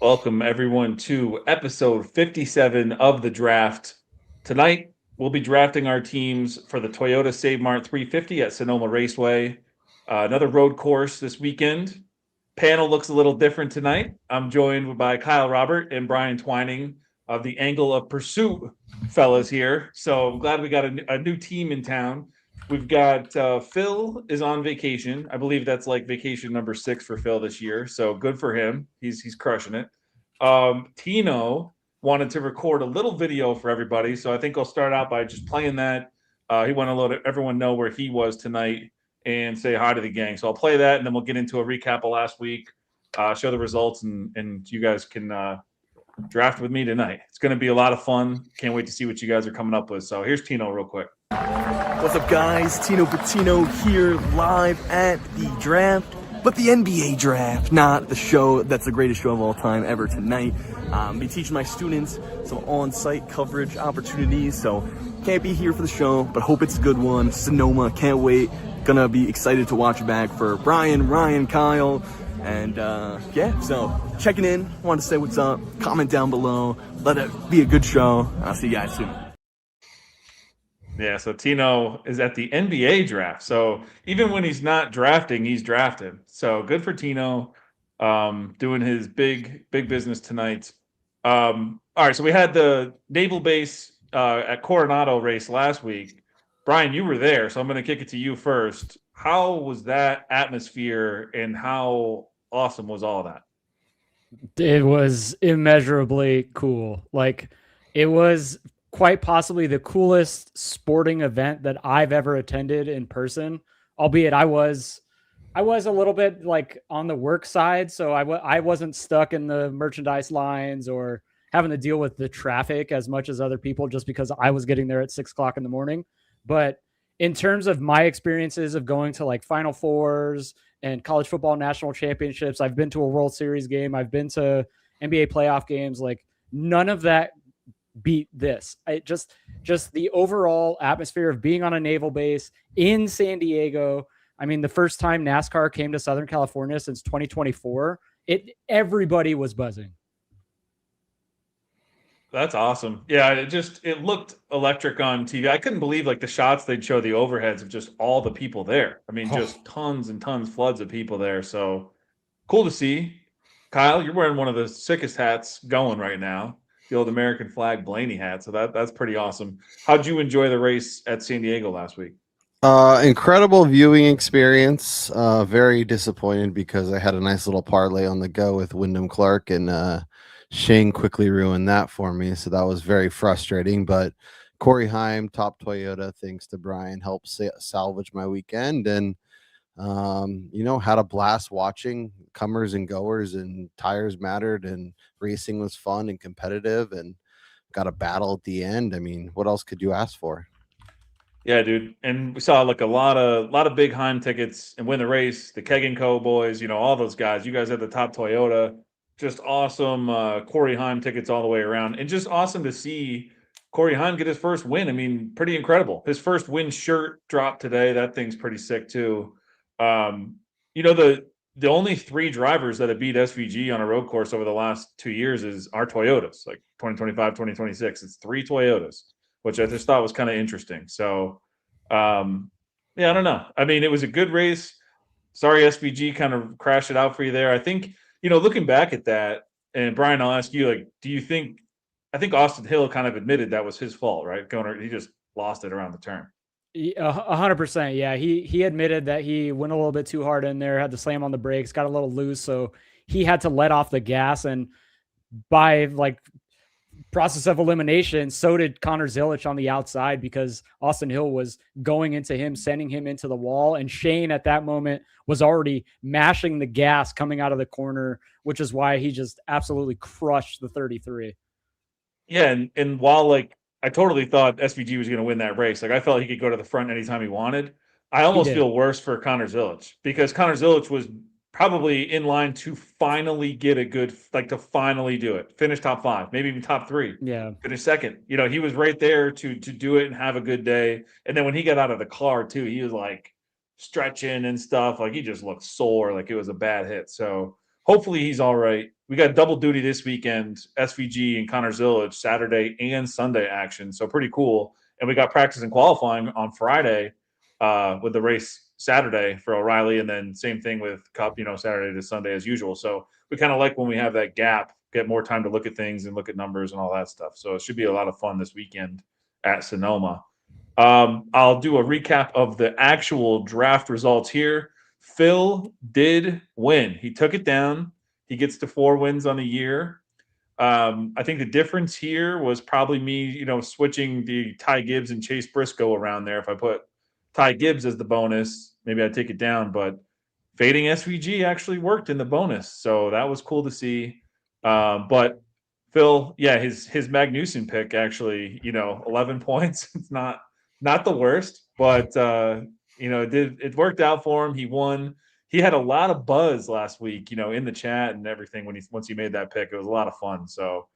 Welcome, everyone, to episode 57 of the draft. Tonight, we'll be drafting our teams for the Toyota Save Mart 350 at Sonoma Raceway. Another road course this weekend. Panel looks a little different tonight. I'm joined by Kyle Robert and Brian Twining of the Angle of Pursuit fellas here. So I'm glad we got a new team in town. We've got Phil is on vacation. I believe that's like vacation number 6 for Phil this year. So good for him. He's crushing it. Tino wanted to record a little video for everybody, so I think I'll start out by just playing that. He wanted to let everyone know where he was tonight and say hi to the gang. So I'll play that, and then we'll get into a recap of last week, show the results, and you guys can draft with me tonight. It's going to be a lot of fun. Can't wait to see what you guys are coming up with. So here's Tino real quick. What's up, guys? Tino Patino here, live at the draft, but the NBA draft, not the show that's the greatest show of all time ever tonight. Be teaching my students some on-site coverage opportunities, so can't be here for the show, but hope it's a good one. Sonoma, can't wait. Gonna be excited to watch back for Brian, Ryan, Kyle, and yeah, so checking in, want to say what's up, comment down below, let it be a good show. I'll see you guys soon. Yeah, so Tino is at the NBA draft. So even when he's not drafting, he's drafted. So good for Tino, doing his big business tonight. All right, so we had the naval base at Coronado race last week. Brian, you were there, so I'm going to kick it to you first. How was that atmosphere, and how awesome was all that? It was immeasurably cool. Like, it was quite possibly the coolest sporting event that I've ever attended in person, albeit I was a little bit like on the work side, so I wasn't stuck in the merchandise lines or having to deal with the traffic as much as other people, just because I was getting there at 6 o'clock in the morning. But in terms of my experiences of going to like Final Fours and college football national championships, I've been to a World Series game, I've been to NBA playoff games, like none of that beat this. Just the overall atmosphere of being on a naval base in San Diego. I mean, the first time NASCAR came to Southern California since 2024, everybody was buzzing. That's awesome. Yeah, it looked electric on TV. I couldn't believe like the shots they'd show the overheads of just all the people there. I mean, just tons and tons, floods of people there. So cool to see. Kyle, you're wearing one of the sickest hats going right now, the old American flag Blaney hat. So that's pretty awesome. How'd you enjoy the race at San Diego last week? Incredible viewing experience. Very disappointed because I had a nice little parlay on the go with Wyndham Clark, and Shane quickly ruined that for me. So that was very frustrating. But Corey Heim, top Toyota, thanks to Brian, helped salvage my weekend, and had a blast watching comers and goers, and tires mattered, and racing was fun and competitive, and got a battle at the end. I mean, what else could you ask for? Yeah, dude. And we saw like a lot of big Heim tickets and win the race. The Keg & Co. boys, all those guys. You guys had the top Toyota. Just awesome Corey Heim tickets all the way around. And just awesome to see Corey Heim get his first win. I mean, pretty incredible. His first win shirt dropped today. That thing's pretty sick too. The only 3 drivers that have beat SVG on a road course over the last 2 years is our Toyotas, like 2025, 2026. It's 3 Toyotas, which I just thought was kind of interesting. So, yeah, I don't know. I mean, it was a good race. Sorry, SVG kind of crashed it out for you there. I think, looking back at that, and Brian, I'll ask you, like, I think Austin Hill kind of admitted that was his fault, right? He just lost it around the turn. 100%. Yeah. He admitted that he went a little bit too hard in there, had to slam on the brakes, got a little loose. So he had to let off the gas, and by like process of elimination, so did Connor Zilic on the outside, because Austin Hill was going into him, sending him into the wall. And Shane at that moment was already mashing the gas coming out of the corner, which is why he just absolutely crushed the 33. Yeah. And while like, I totally thought SVG was going to win that race. Like I felt he could go to the front anytime he wanted. I almost feel worse for Connor Zilic, because Connor Zilic was probably in line to finally get a good, like to finally do it, finish top 5, maybe even top 3. Yeah. Finish second. He was right there to do it and have a good day. And then when he got out of the car too, he was like stretching and stuff. Like he just looked sore, like it was a bad hit. So hopefully he's all right. We got double duty this weekend, SVG and Connors Village, Saturday and Sunday action. So pretty cool. And we got practice and qualifying on Friday with the race Saturday for O'Reilly, and then same thing with Cup, Saturday to Sunday as usual. So we kind of like when we have that gap, get more time to look at things and look at numbers and all that stuff. So it should be a lot of fun this weekend at Sonoma. I'll do a recap of the actual draft results here. Phil did win. He took it down. He gets to 4 wins on the year. I think the difference here was probably me, switching the Ty Gibbs and Chase Briscoe around there. If I put Ty Gibbs as the bonus, maybe I'd take it down. But fading SVG actually worked in the bonus, so that was cool to see. But Phil, yeah, his Magnuson pick actually, 11 points. It's not the worst, but it worked out for him. He won. He had a lot of buzz last week, in the chat and everything once he made that pick. It was a lot of fun. So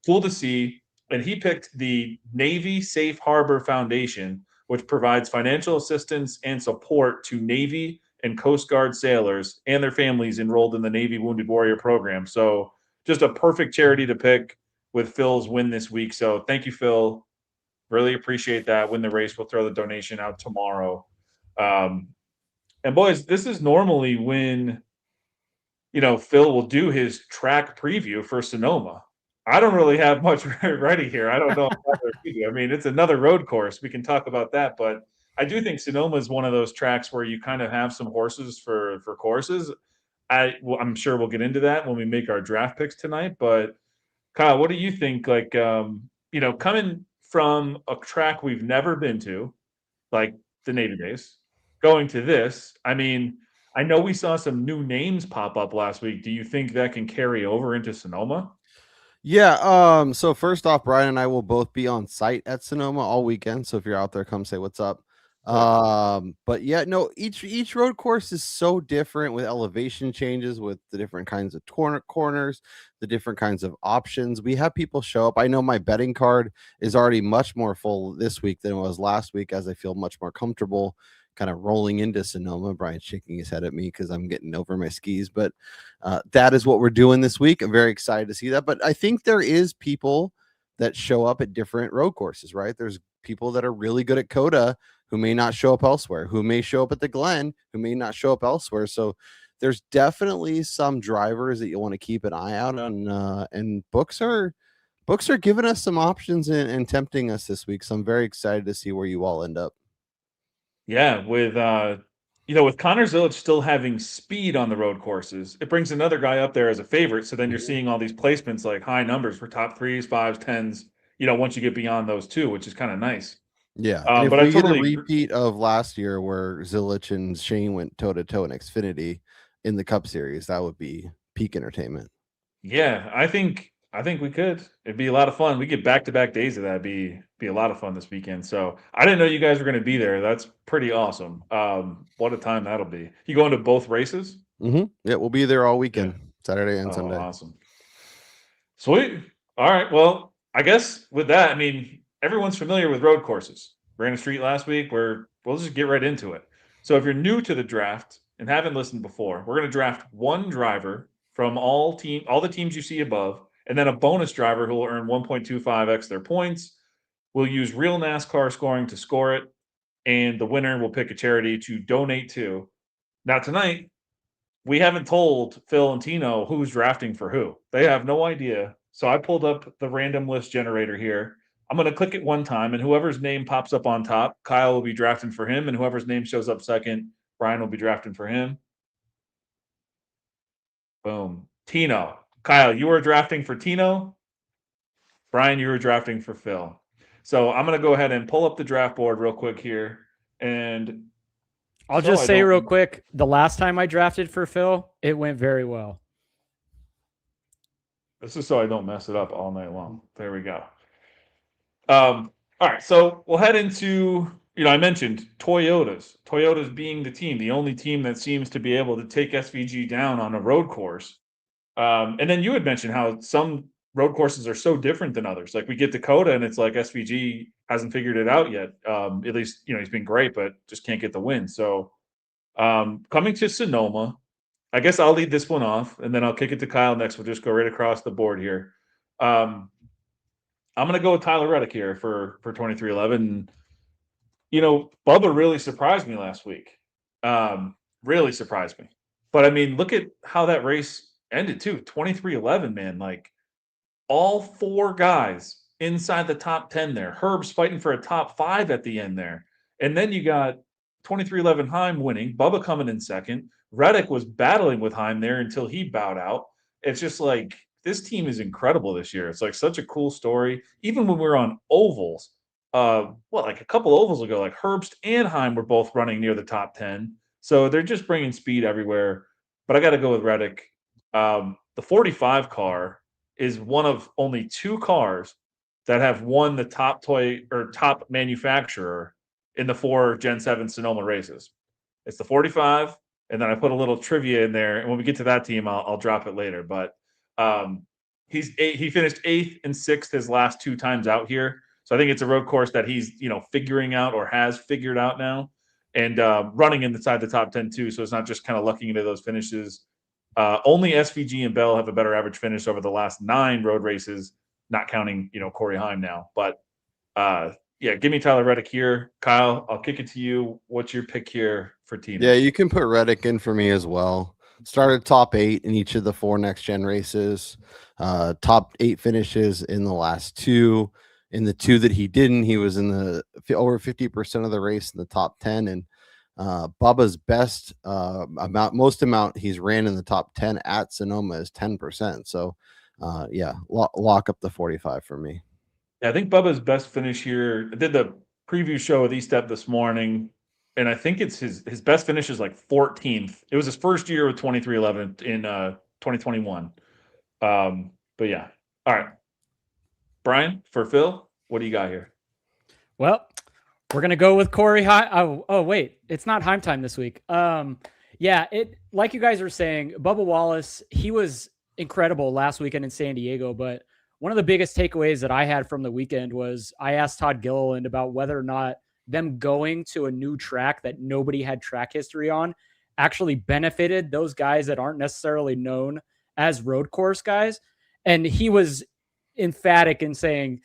cool to see. And he picked the Navy Safe Harbor Foundation, which provides financial assistance and support to Navy and Coast Guard sailors and their families enrolled in the Navy Wounded Warrior program. So just a perfect charity to pick with Phil's win this week. So thank you, Phil. Really appreciate that. Win the race. We'll throw the donation out tomorrow. And boys, this is normally when, Phil will do his track preview for Sonoma. I don't really have much ready here. I don't know. I mean, it's another road course. We can talk about that, but I do think Sonoma is one of those tracks where you kind of have some horses for courses. I'm sure we'll get into that when we make our draft picks tonight. But Kyle, what do you think? Like, coming from a track we've never been to, like the Navy days, going to this, I mean, I know we saw some new names pop up last week. Do you think that can carry over into Sonoma? Yeah. So first off, Brian and I will both be on site at Sonoma all weekend. So if you're out there, come say what's up. But yeah, no, each road course is so different with elevation changes, with the different kinds of corners, the different kinds of options. We have people show up. I know my betting card is already much more full this week than it was last week, as I feel much more comfortable kind of rolling into Sonoma. Brian's shaking his head at me because I'm getting over my skis, but that is what we're doing this week. I'm very excited to see that. But I think there is people that show up at different road courses, right? There's people that are really good at Coda who may not show up elsewhere, who may show up at the Glen, who may not show up elsewhere. So there's definitely some drivers that you want to keep an eye out on, and books are giving us some options and tempting us this week. So I'm very excited to see where you all end up. Yeah, with Connors Village still having speed on the road courses, it brings another guy up there as a favorite. So then you're seeing all these placements like high numbers for top 3s, 5s, 10s. Once you get beyond those two, which is kind of nice. Yeah, and if But I we get a totally repeat of last year where Zilich and Shane went toe to toe in Xfinity in the Cup Series, that would be peak entertainment. Yeah, I think we could. It'd be a lot of fun. We get back-to-back days of that. Be a lot of fun this weekend. So I didn't know you guys were going to be there. That's pretty awesome. What a time that'll be. You going to both races? Yeah, we'll be there all weekend, Saturday and Sunday. Awesome. Sweet. All right. Well, I guess with that, I mean, everyone's familiar with road courses. Ran a street last week. We'll just get right into it. So if you're new to the draft and haven't listened before, we're going to draft one driver from all the teams you see above, and then a bonus driver who will earn 1.25x their points. We'll use real NASCAR scoring to score it, and the winner will pick a charity to donate to. Now tonight, we haven't told Phil and Tino who's drafting for who. They have no idea. So I pulled up the random list generator here. I'm going to click it one time, and whoever's name pops up on top, Kyle will be drafting for him, and whoever's name shows up second, Brian will be drafting for him. Boom. Tino. Kyle, you were drafting for Tino. Brian, you were drafting for Phil. So I'm going to go ahead and pull up the draft board real quick here. And I'll just say real quick, the last time I drafted for Phil, it went very well. This is so I don't mess it up all night long. There we go. All right, so we'll head into, I mentioned Toyotas. Toyotas being the team, the only team that seems to be able to take SVG down on a road course. And then you had mentioned how some road courses are so different than others. Like we get Dakota and it's like SVG hasn't figured it out yet. At least, he's been great, but just can't get the win. So coming to Sonoma, I guess I'll lead this one off, and then I'll kick it to Kyle next. We'll just go right across the board here. I'm going to go with Tyler Reddick here for 2311. Bubba really surprised me last week. Really surprised me. But I mean, look at how that race ended too. 2311, man. Like all four guys inside the top 10 there. Herb's fighting for a top 5 at the end there. And then you got 2311 Heim winning, Bubba coming in second. Reddick was battling with Heim there until he bowed out. It's just like this team is incredible this year. It's like such a cool story. Even when we were on ovals, like a couple ovals ago, like Herbst and Heim were both running near the top 10. So they're just bringing speed everywhere. But I got to go with Reddick. The 45 car is one of only 2 cars that have won the top toy or top manufacturer in the 4 Gen 7 Sonoma races. It's the 45, and then I put a little trivia in there. And when we get to that team, I'll drop it later. But he finished 8th and 6th his last 2 times out here. So I think it's a road course that he's figuring out or has figured out now, and running inside the top 10 too. So it's not just kind of lucking into those finishes. Only SVG and Bell have a better average finish over the last 9 road races, not counting Corey Heim now. But give me Tyler Reddick here. Kyle, I'll kick it to you. What's your pick here for Tina? Yeah, you can put Reddick in for me as well. Started top 8 in each of the 4 next gen races. Top 8 finishes in the last 2. In the 2 that he didn't, he was in the over 50% of the race in the top 10. And Bubba's best most amount he's ran in the top 10 at Sonoma is 10%. So lock up the 45 for me. Yeah, I think Bubba's best finish here. I did the preview show with E57 this morning, and I think it's his best finish is like 14th. It was his first year with 2311 in 2021. But yeah. All right. Brian, for Phil, what do you got here? Well, we're gonna go with Corey Heim. Oh, wait, it's not Heim time this week. It like you guys were saying, Bubba Wallace, he was incredible last weekend in San Diego. But one of the biggest takeaways that I had from the weekend was I asked Todd Gilliland about whether or not them going to a new track that nobody had track history on actually benefited those guys that aren't necessarily known as road course guys, and he was emphatic in saying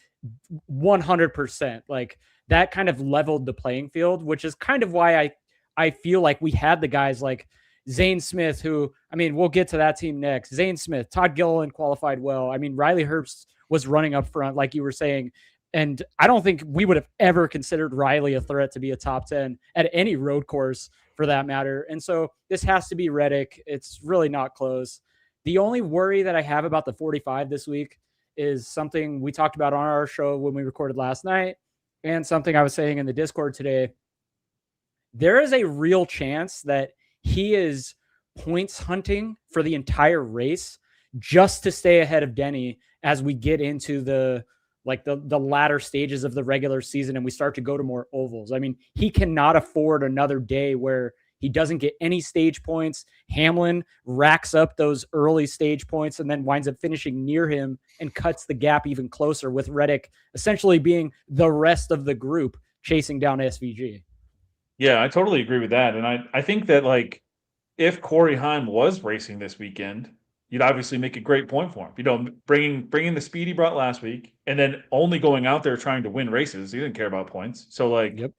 100%. Like that kind of leveled the playing field, which is kind of why I feel like we had the guys like Zane Smith, who, I mean, we'll get to that team next. Zane Smith, Todd Gilliland qualified well. I mean, Riley Herbst was running up front, like you were saying. And I don't think we would have ever considered Riley a threat to be a top 10 at any road course for that matter. And so this has to be Reddick. It's really not close. The only worry that I have about the 45 this week is something we talked about on our show when we recorded last night, and something I was saying in the Discord today. There is a real chance that he is points hunting for the entire race just to stay ahead of Denny as we get into the latter stages of the regular season and we start to go to more ovals. I mean, he cannot afford another day where he doesn't get any stage points. Hamlin racks up those early stage points and then winds up finishing near him and cuts the gap even closer, with Reddick essentially being the rest of the group chasing down SVG. Yeah, I totally agree with that. And I think that, like, if Corey Heim was racing this weekend, you'd obviously make a great point for him. Bringing the speed he brought last week and then only going out there trying to win races. He didn't care about points. So, like, yep.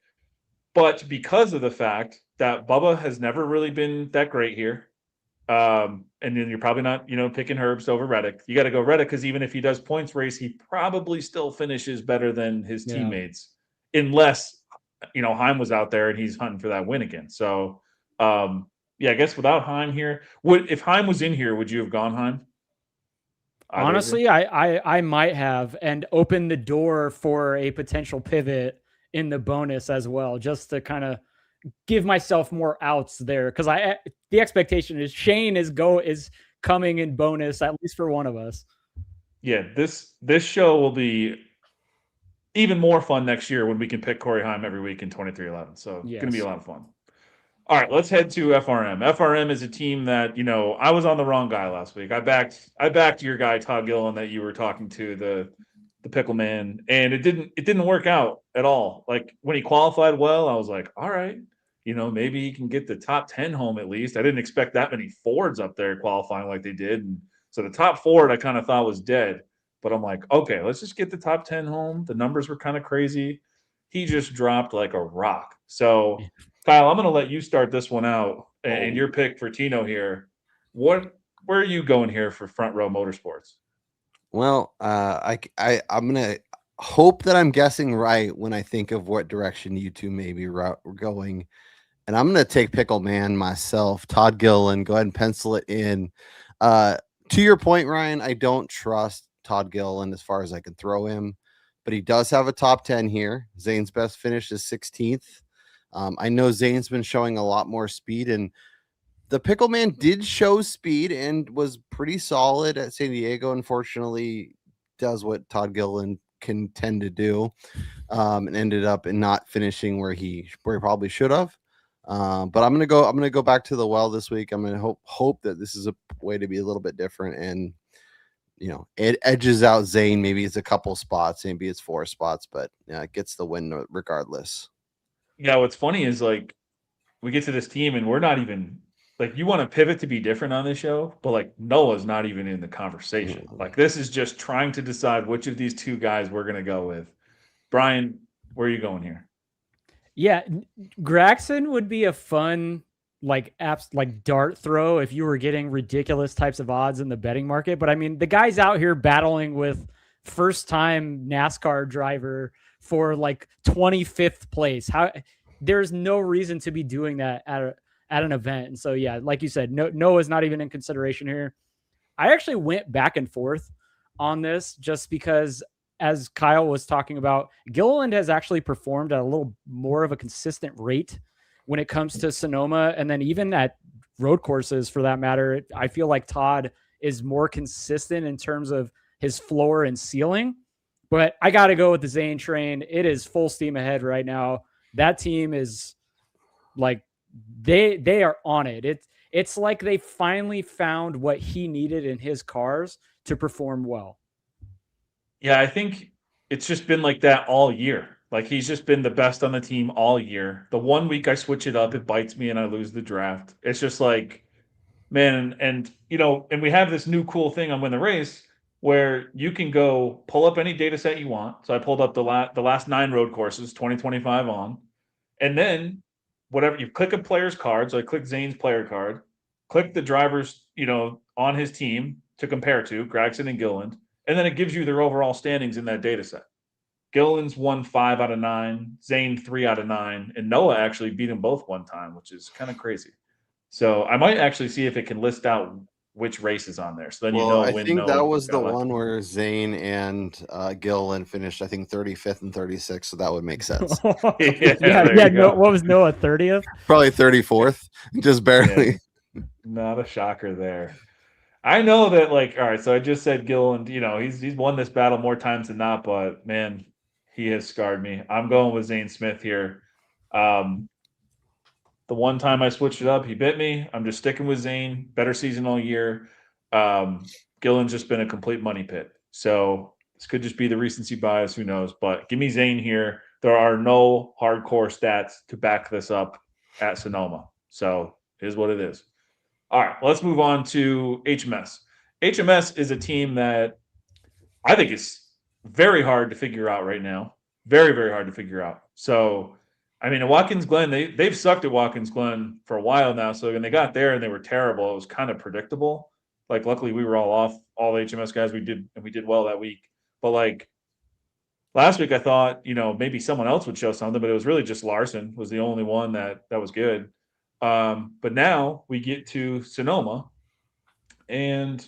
But because of the fact that Bubba has never really been that great here, and then you're probably not, picking Herbst over Reddick. You got to go Reddick because even if he does points race, he probably still finishes better than his teammates, unless, Heim was out there and he's hunting for that win again. So, I guess without Heim here, if Heim was in here, would you have gone Heim? Honestly, I might have, and opened the door for a potential pivot in the bonus as well, just to kind of give myself more outs there. Because the expectation is Shane is coming in bonus, at least for one of us. Yeah, this show will be even more fun next year when we can pick Corey Heim every week in 2311. So it's going to be a lot of fun. All right, let's head to FRM. FRM is a team that, I was on the wrong guy last week. I backed your guy Todd Gilliland that you were talking to, the pickle man, and it didn't work out at all. Like when he qualified well, I was like, all right, maybe he can get the top 10 home at least. I didn't expect that many Fords up there qualifying like they did. And so the top Ford I kind of thought was dead. But I'm like, okay, let's just get the top 10 home. The numbers were kind of crazy. He just dropped like a rock. So, Kyle, I'm going to let you start this one out and your pick for Tino here. Where are you going here for Front Row Motorsports? Well, I'm gonna hope that I'm guessing right when I think of what direction you two may be going, and I'm gonna take Pickle Man myself, Todd Gilliland. Go ahead and pencil it in. To your point, Ryan, I don't trust Todd Gilliland as far as I can throw him, but he does have a top 10 here. Zane's best finish is 16th. I know Zane's been showing a lot more speed, and the Pickle Man did show speed and was pretty solid at San Diego. Unfortunately, does what Todd Gilliland can tend to do, and ended up in not finishing where he probably should have. But I'm gonna go back to the well this week. I'm gonna hope that this is a way to be a little bit different, and it edges out Zane. Maybe it's a couple spots, maybe it's 4 spots, but it gets the win regardless. Yeah, what's funny is like we get to this team and we're not even like, you want to pivot to be different on this show, but like Noah's not even in the conversation. Like, this is just trying to decide which of these two guys we're going to go with. Brian, where are you going here? Yeah, Graxon would be a fun like dart throw if you were getting ridiculous types of odds in the betting market. But I mean, the guy's out here battling with first time NASCAR driver for like 25th place. There's no reason to be doing that at an event. And so, yeah, like you said, Noah's not even in consideration here. I actually went back and forth on this just because, as Kyle was talking about, Gilliland has actually performed at a little more of a consistent rate when it comes to Sonoma. And then even at road courses for that matter, I feel like Todd is more consistent in terms of his floor and ceiling. But I got to go with the Zane train. It is full steam ahead right now. That team is like, they are on it. It's like they finally found what he needed in his cars to perform well. Yeah, I think it's just been like that all year. Like, he's just been the best on the team all year. The one week I switch it up, it bites me and I lose the draft. It's just like, man, and and we have this new cool thing on Win the Race where you can go pull up any data set you want. So I pulled up the last 9 road courses, 2025 on, and then whatever you click a player's card. So I click Zane's player card, click the drivers, on his team to compare to Gragson and Gilliland, and then it gives you their overall standings in that data set. Gilliland's won 5 out of 9, Zane 3 out of 9, and Noah actually beat them both one time, which is kind of crazy. So I might actually see if it can list out which race is on there. So then I when think Noah that was the lucky. one where Zane and Gilliland finished, I think, 35th and 36th. So that would make sense. What was Noah, 30th? Probably 34th, just barely. Yeah, not a shocker there. I know that, like, all right, so I just said Gilliland, he's won this battle more times than not, but man, he has scarred me. I'm going with Zane Smith here. The one time I switched it up, he bit me. I'm just sticking with Zane. Better season all year. Gillen's just been a complete money pit. So this could just be the recency bias. Who knows? But give me Zane here. There are no hardcore stats to back this up at Sonoma. So it is what it is. All right, let's move on to HMS. HMS is a team that I think is very hard to figure out right now. Very, very hard to figure out. So, I mean, at Watkins Glen, they've sucked at Watkins Glen for a while now. So when they got there and they were terrible, it was kind of predictable. Like, luckily we were all off, all the HMS guys. We did well that week. But like last week, I thought maybe someone else would show something, but it was really just Larson was the only one that was good. But now we get to Sonoma, and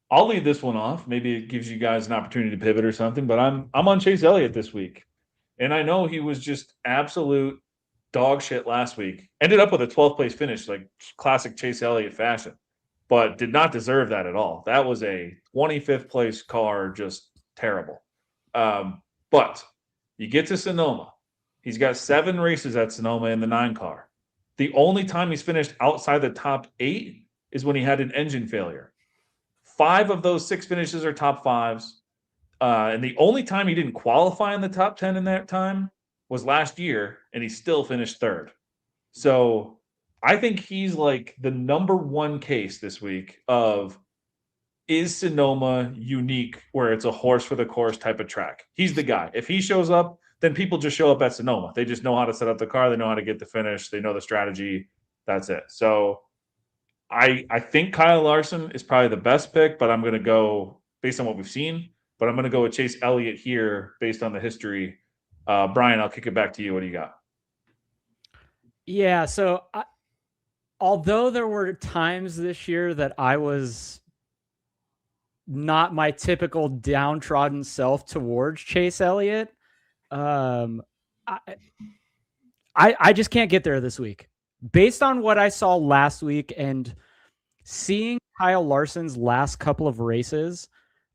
I'll lead this one off. Maybe it gives you guys an opportunity to pivot or something. But I'm on Chase Elliott this week. And I know he was just absolute dog shit last week. Ended up with a 12th place finish, like classic Chase Elliott fashion, but did not deserve that at all. That was a 25th place car, just terrible. But you get to Sonoma. He's got 7 races at Sonoma in the 9 car. The only time he's finished outside the top 8 is when he had an engine failure. 5 of those 6 finishes are top 5s. And the only time he didn't qualify in the top 10 in that time was last year, and he still finished 3rd. So I think he's like the number one case this week of, is Sonoma unique where it's a horse for the course type of track? He's the guy. If he shows up, then people just show up at Sonoma. They just know how to set up the car. They know how to get the finish. They know the strategy. That's it. So I think Kyle Larson is probably the best pick, but I'm going to go based on what we've seen. But I'm going to go with Chase Elliott here based on the history. Brian, I'll kick it back to you. What do you got? Yeah. So although there were times this year that I was not my typical downtrodden self towards Chase Elliott, I just can't get there this week. Based on what I saw last week and seeing Kyle Larson's last couple of races,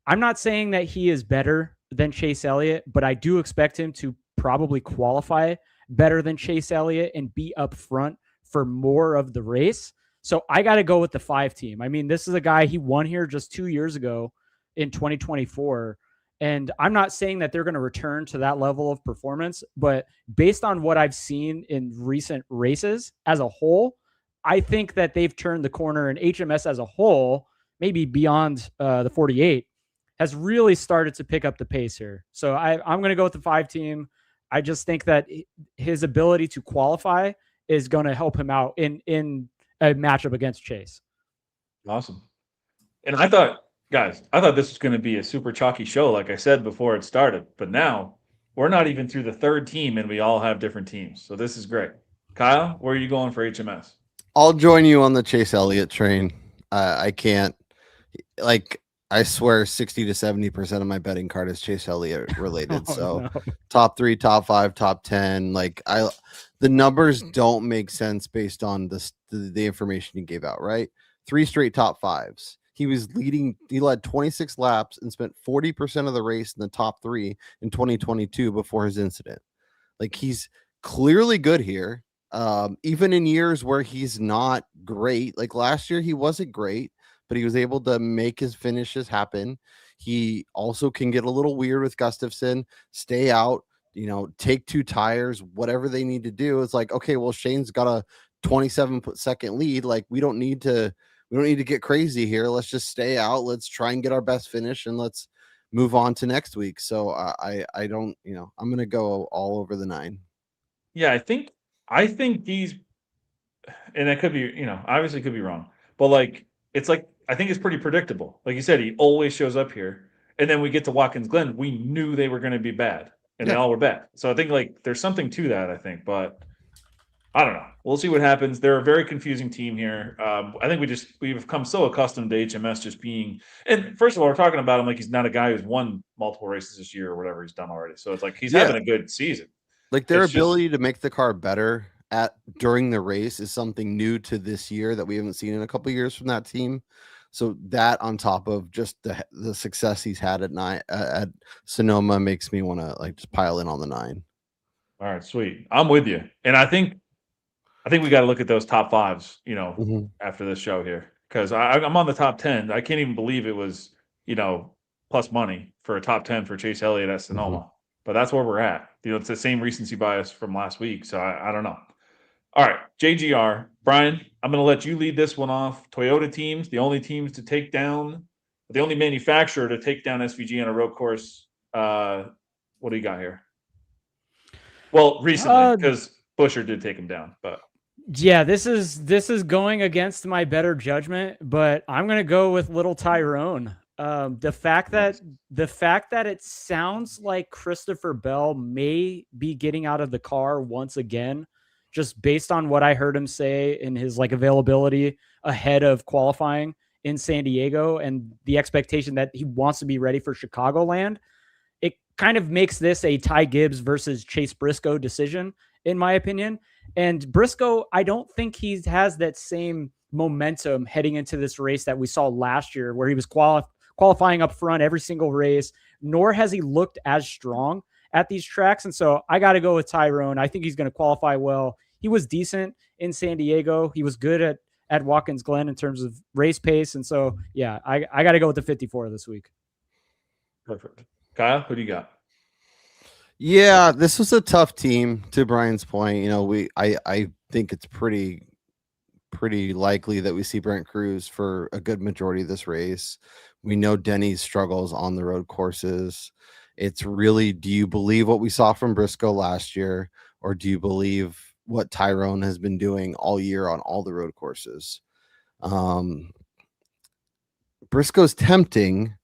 I'm not saying that he is better than Chase Elliott, but I do expect him to probably qualify better than Chase Elliott and be up front for more of the race. So I got to go with the 5 team. I mean, this is a guy, he won here just 2 years ago in 2024. And I'm not saying that they're going to return to that level of performance, but based on what I've seen in recent races as a whole, I think that they've turned the corner, and HMS as a whole, maybe beyond the 48, has really started to pick up the pace here. So I'm going to go with the 5 team. I just think that his ability to qualify is going to help him out in a matchup against Chase. Awesome. And I thought this was going to be a super chalky show, like I said before it started. But now we're not even through the 3rd team, and we all have different teams. So this is great. Kyle, where are you going for HMS? I'll join you on the Chase Elliott train. I can't, like, I swear 60 to 70% of my betting card is Chase Elliott related. No. Top 3, top 5, top 10. Like, the numbers don't make sense based on the information he gave out, right? 3 straight top 5s. He led 26 laps and spent 40% of the race in the top 3 in 2022 before his incident. Like, he's clearly good here. Even in years where he's not great, like last year, he wasn't great, but he was able to make his finishes happen. He also can get a little weird with Gustafson, stay out, take 2 tires, whatever they need to do. It's like, okay, well, Shane's got a 27-second lead. Like, we don't need to get crazy here. Let's just stay out. Let's try and get our best finish, and let's move on to next week. So I don't, I'm going to go all over the 9. Yeah, I think these, and it could be, obviously could be wrong, but like, it's like, I think it's pretty predictable. Like you said, he always shows up here. And then we get to Watkins Glen. We knew they were going to be bad, and they all were bad. So I think like there's something to that, I think, but I don't know. We'll see what happens. They're a very confusing team here. I think we've become so accustomed to HMS just being, and first of all, we're talking about him like he's not a guy who's won multiple races this year or whatever he's done already. So it's like he's having a good season. Like, their ability to make the car better during the race is something new to this year that we haven't seen in a couple of years from that team. So that, on top of just the success he's had at Sonoma, makes me want to like just pile in on the 9. All right, sweet. I'm with you, and I think we got to look at those top 5s, after this show here, because I'm on the top 10. I can't even believe it was, plus money for a top 10 for Chase Elliott at Sonoma. But that's where we're at. It's the same recency bias from last week, so I don't know. All right, JGR. Brian, I'm going to let you lead this one off. Toyota teams, the only manufacturer to take down SVG on a road course. What do you got here? Well, recently, because Buscher did take him down, but yeah, this is going against my better judgment, but I'm going to go with Little Tyrone. The fact that it sounds like Christopher Bell may be getting out of the car once again, just based on what I heard him say in his like availability ahead of qualifying in San Diego and the expectation that he wants to be ready for Chicagoland, it kind of makes this a Ty Gibbs versus Chase Briscoe decision, in my opinion. And Briscoe, I don't think he has that same momentum heading into this race that we saw last year, where he was qualifying up front every single race, nor has he looked as strong at these tracks. And so I got to go with Tyrone. I think he's going to qualify well. He was decent in San Diego. He was good at Watkins Glen in terms of race pace. And so, yeah, I got to go with the 54 this week. Perfect. Kyle, who do you got? Yeah, this was a tough team. To Brian's point, I think it's pretty likely that we see Brent Cruz for a good majority of this race. We know Denny's struggles on the road courses. It's really, do you believe what we saw from Briscoe last year, or do you believe what Tyrone has been doing all year on all the road courses? Um, Briscoe's tempting,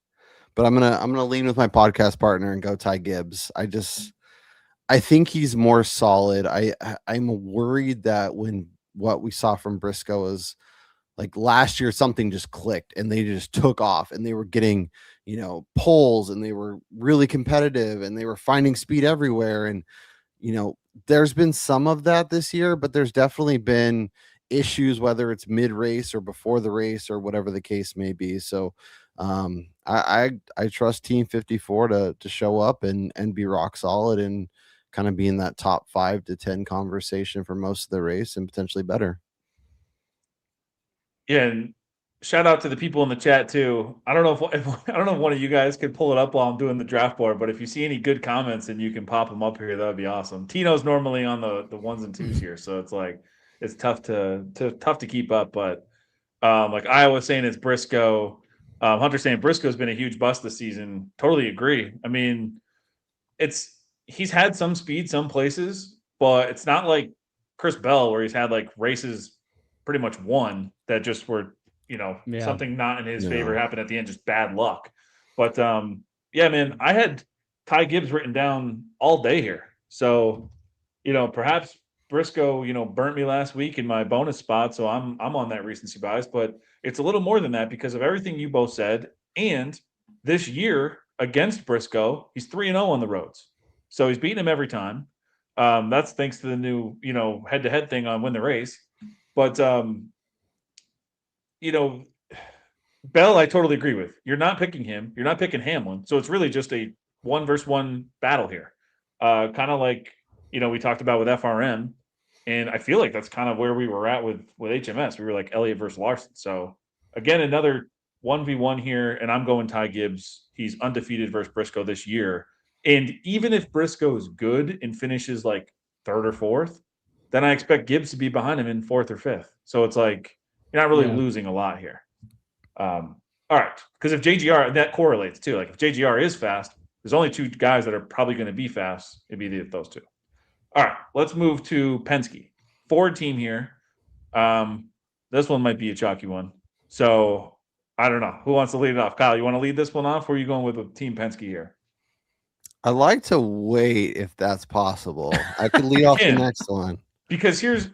but I'm gonna lean with my podcast partner and go Ty Gibbs. I think he's more solid. I'm worried that when what we saw from Briscoe is like last year, something just clicked and they just took off and they were getting, poles, and they were really competitive and they were finding speed everywhere. And, there's been some of that this year, but there's definitely been issues, whether it's mid race or before the race or whatever the case may be. So I trust Team 54 to show up and be rock solid and kind of be in that top 5 to 10 conversation for most of the race and potentially better. Yeah, and shout out to the people in the chat too. I don't know if I don't know if one of you guys could pull it up while I'm doing the draft board, but if you see any good comments and you can pop them up here, that would be awesome. Tino's normally on the ones and twos here, so it's like it's tough to keep up. But like Iowa saying it's Briscoe, Hunter saying Briscoe's been a huge bust this season. Totally agree. I mean, he's had some speed some places, but it's not like Chris Bell where he's had like races pretty much won that just were, Yeah. something not in his Yeah. favor happened at the end, just bad luck. But yeah, man, I had Ty Gibbs written down all day here. So, perhaps Briscoe, burnt me last week in my bonus spot, so I'm on that recency bias, but it's a little more than that because of everything you both said. And this year against Briscoe, he's 3-0 on the roads. So he's beating him every time. That's thanks to the new, head-to-head thing on Win the Race. But Bell, I totally agree with. You're not picking him. You're not picking Hamlin. So it's really just a 1-versus-1 battle here. Kind of like, we talked about with FRM. And I feel like that's kind of where we were at with HMS. We were like Elliott versus Larson. So again, another 1v1 here. And I'm going Ty Gibbs. He's undefeated versus Briscoe this year. And even if Briscoe is good and finishes like 3rd or 4th, then I expect Gibbs to be behind him in 4th or 5th. So it's like you're not really losing a lot here. All right, because if JGR, that correlates too. Like if JGR is fast, there's only 2 guys that are probably going to be fast. It'd be those 2. All right, let's move to Penske. Ford team here. This one might be a chalky one. So I don't know. Who wants to lead it off? Kyle, you want to lead this one off, or are you going with Team Penske here? I like to wait if that's possible. I could lead off the next one. Because here's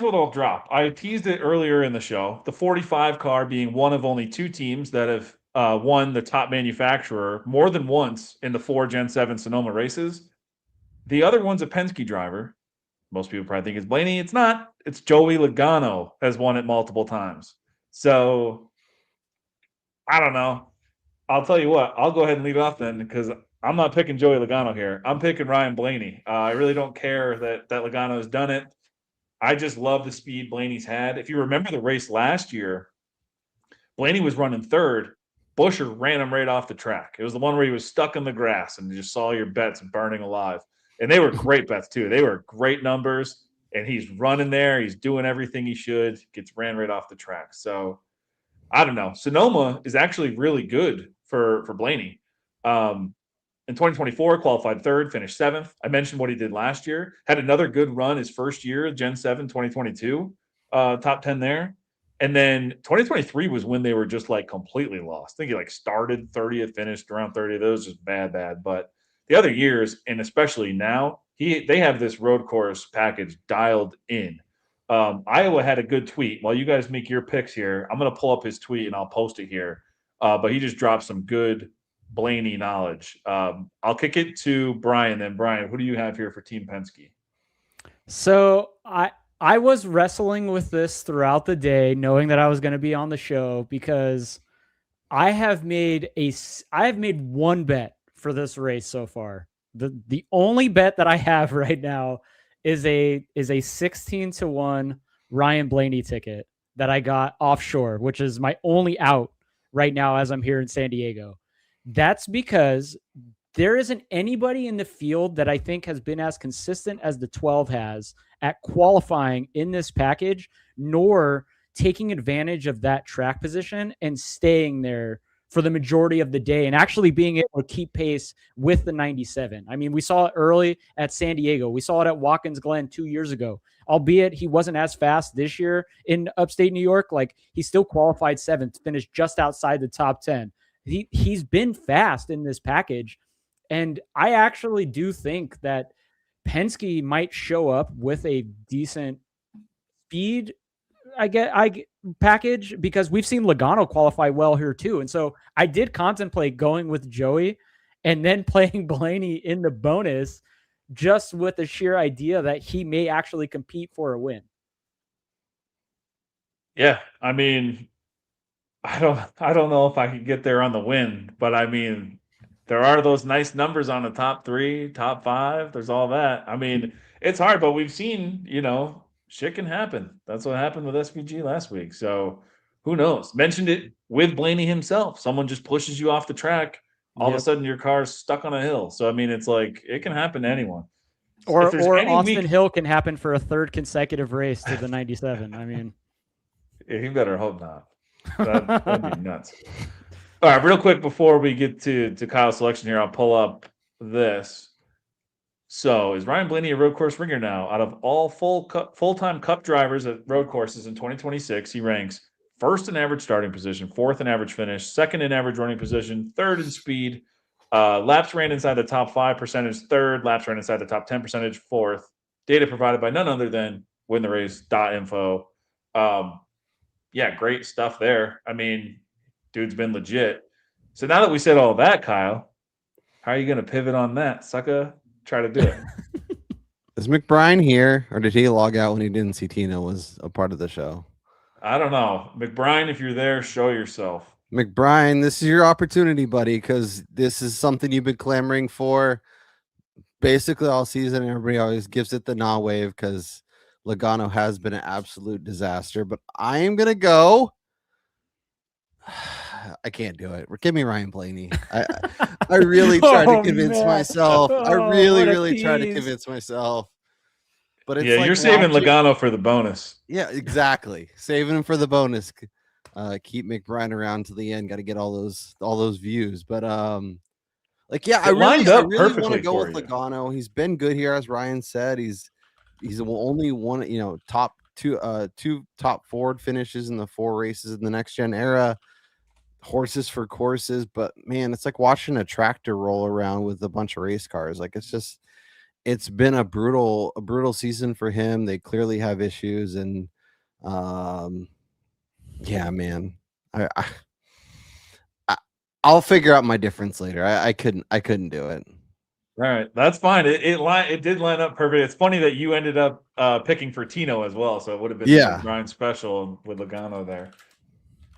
what I'll drop. I teased it earlier in the show. The 45 car being one of only 2 teams that have won the top manufacturer more than once in the 4 Gen 7 Sonoma races. The other one's a Penske driver. Most people probably think it's Blaney. It's not. It's Joey Logano has won it multiple times. So I don't know. I'll tell you what. I'll go ahead and lead off then because I'm not picking Joey Logano here. I'm picking Ryan Blaney. I really don't care that Logano has done it. I just love the speed Blaney's had. If you remember the race last year, Blaney was running 3rd. Buescher ran him right off the track. It was the one where he was stuck in the grass and you just saw your bets burning alive. And they were great bets too. They were great numbers. And he's running there. He's doing everything he should. Gets ran right off the track. So I don't know. Sonoma is actually really good for Blaney. In 2024, qualified 3rd, finished 7th. I mentioned what he did last year. Had another good run his first year, Gen 7, 2022. Top 10 there. And then 2023 was when they were just like completely lost. I think he like started 30th, finished around 30th. That was just bad. But the other years, and especially now, they have this road course package dialed in. Iowa had a good tweet. While you guys make your picks here, I'm going to pull up his tweet and I'll post it here. But he just dropped some good Blaney knowledge. I'll kick it to Brian then. Brian, who do you have here for Team Penske? So I was wrestling with this throughout the day, knowing that I was going to be on the show because I have made one bet for this race so far. The only bet that I have right now is a 16-1 Ryan Blaney ticket that I got offshore, which is my only out right now as I'm here in San Diego. That's because there isn't anybody in the field that I think has been as consistent as the 12 has at qualifying in this package, nor taking advantage of that track position and staying there for the majority of the day and actually being able to keep pace with the 97. I mean, we saw it early at San Diego. We saw it at Watkins Glen 2 years ago. Albeit he wasn't as fast this year in upstate New York, like he still qualified 7th, finished just outside the top 10. He's been fast in this package. And I actually do think that Penske might show up with a decent speed I package, because we've seen Logano qualify well here too. And so I did contemplate going with Joey and then playing Blaney in the bonus, just with the sheer idea that he may actually compete for a win. Yeah, I mean, I don't know if I could get there on the win, but I mean, there are those nice numbers on the top 3, top 5. There's all that. I mean, it's hard, but we've seen, shit can happen. That's what happened with SVG last week. So who knows? Mentioned it with Blaney himself. Someone just pushes you off the track. All of a sudden your car's stuck on a hill. So I mean, it's like it can happen to anyone. Or Austin Hill can happen for a 3rd consecutive race to the 97. I mean, yeah, you better hope not. That'd be nuts. All right, real quick before we get to Kyle's selection here, I'll pull up this. So, is Ryan Blaney a road course ringer now? Out of all full-time Cup drivers at road courses in 2026, he ranks 1st in average starting position, 4th in average finish, 2nd in average running position, 3rd in speed, laps ran inside the top 5 percentage, 3rd, laps ran inside the top 10 percentage, 4th. Data provided by none other than wintherace.info. Yeah, great stuff there. I mean, dude's been legit. So now that we said all that, Kyle, how are you going to pivot on that? Sucker, try to do it. Is McBride here, or did he log out when he didn't see Tina was a part of the show? I don't know. McBride, if you're there, show yourself. McBride, this is your opportunity, buddy, because this is something you've been clamoring for basically all season. Everybody always gives it the nah wave because Logano has been an absolute disaster. But I am going to go. I can't do it. Give me Ryan Blaney. I really tried to convince myself. I really tried to convince myself. But it's like you're saving Logano for the bonus. Yeah, exactly. Saving him for the bonus. Keep McBride around to the end. Got to get all those views. But I really want to go with Logano. He's been good here, as Ryan said. He's only one, top two top Ford finishes in the 4 races in the next gen era. Horses for courses, but man, it's like watching a tractor roll around with a bunch of race cars. Like it's been a brutal season for him. They clearly have issues, and yeah, man, I'll figure out my difference later. I couldn't do it. All right, that's fine. It did line up perfect. It's funny that you ended up picking for Tino as well, so it would have been Ryan special with Logano there.